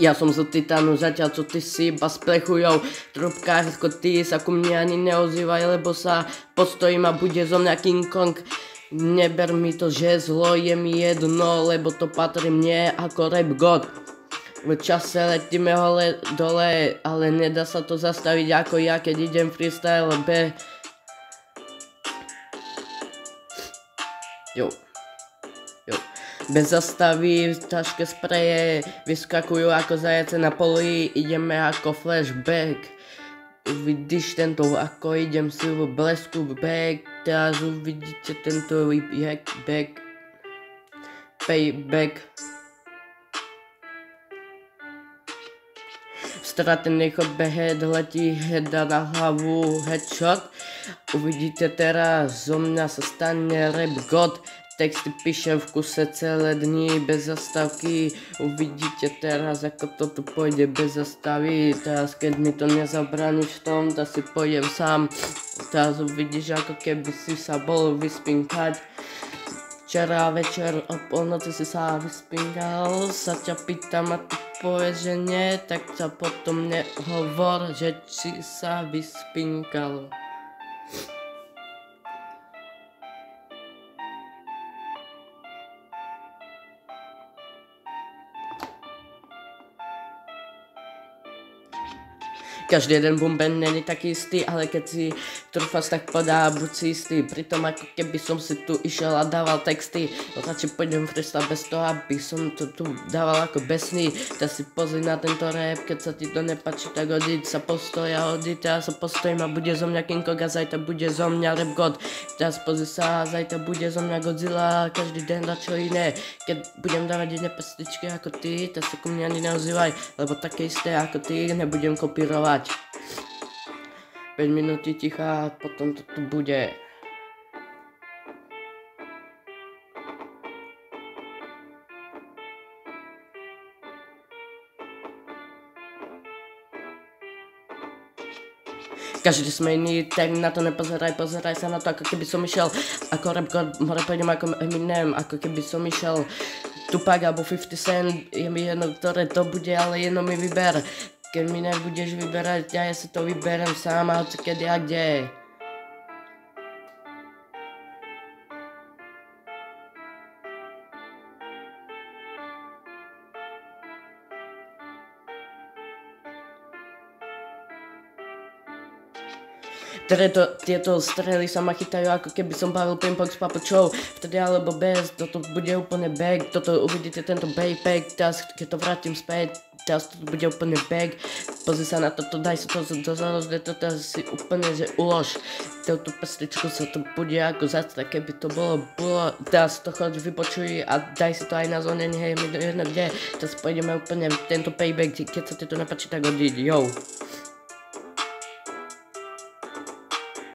Ja som z Titánu, zatiaľ co ty si iba sprechujou trubkársko, ty sa ku mne ani neozývaj, lebo sa postojím a bude zo mňa King Kong. Neber mi to, že zlo je mi jedno, lebo to patrí mne ako rap god. V čase letíme hole dole, ale nedá sa to zastaviť ako ja, keď idem freestyle B. Jo. Bez zastavy, ťažké spreje, vyskakujú ako zajace na poli, ideme ako flashback. Vidíš tento, ako idem si v blesku back, teraz uvidíte tento payback. Stratený chodbe head, letí heada na hlavu, headshot. Uvidíte teraz, zo mňa sa stane rap god. Texty píšem v kuse celé dni bez zastavky. Uvidíte teraz, ako to tu pôjde bez zastavy. Teraz keď mi to nezabrániš v tom, tak si pôjdem sám. Teraz uvidíš, ako keby si sa bol vyspinkať. Včera večer o polnoci si sa vyspinkal. Sa ťa pýtam a ty povieš, že nie, tak sa potom nehovor, že si sa vyspinkal. Každý jeden bumben není taký istý, ale keď si trúfas, tak podá, buď si istý. Pritom ako keby som si tu išiel a dával texty. Radšej pôjdem freestyle bez toho, aby som to tu dával ako besný. Tak si pozri na tento rap, keď sa ti to nepáči, tak hodiť sa postoj a hodiť. Ja sa postojím a bude zo mňa King Kong a zajtra bude zo mňa rap god. Teraz pozri sa a zajtra bude zo mňa Godzilla, každý deň na čo iné. Keď budem dávať jedné pestičky ako ty, tak sa ku mňa ani neozývaj, lebo také isté ako ty nebudem kopírovať. 5 minút ticha a potom to tu bude. Každý sme iný, tak na to nepozeraj, pozeraj sa na to, ako keby som išiel ako rap god, more pôjdem ako Eminem, ako keby som išiel Tupac alebo 50 Cent, je mi jedno, ktoré to bude, ale jedno mi vyber. Keď mi nebudeš vyberať, ja si to vyberem sám a hoci kedy a kde. Tieto strely sa ma chytajú, ako keby som bavil ping-pong s papučou. Vtedy alebo bez, toto bude úplne back. Toto uvidíte tento backpack, teraz keď to vrátim späť, teraz to bude úplne back. Pozri sa na toto, daj si to do záložne, to teraz si úplne že ulož. Tú pestičku sa to bude ako zastra, keby to bolo, teraz to choď vypočuj a daj si to aj na zóne, nech je mi jedno kde. Teraz pôjdeme úplne tento payback, keď sa ti to nepáči, tak hodiť, jo.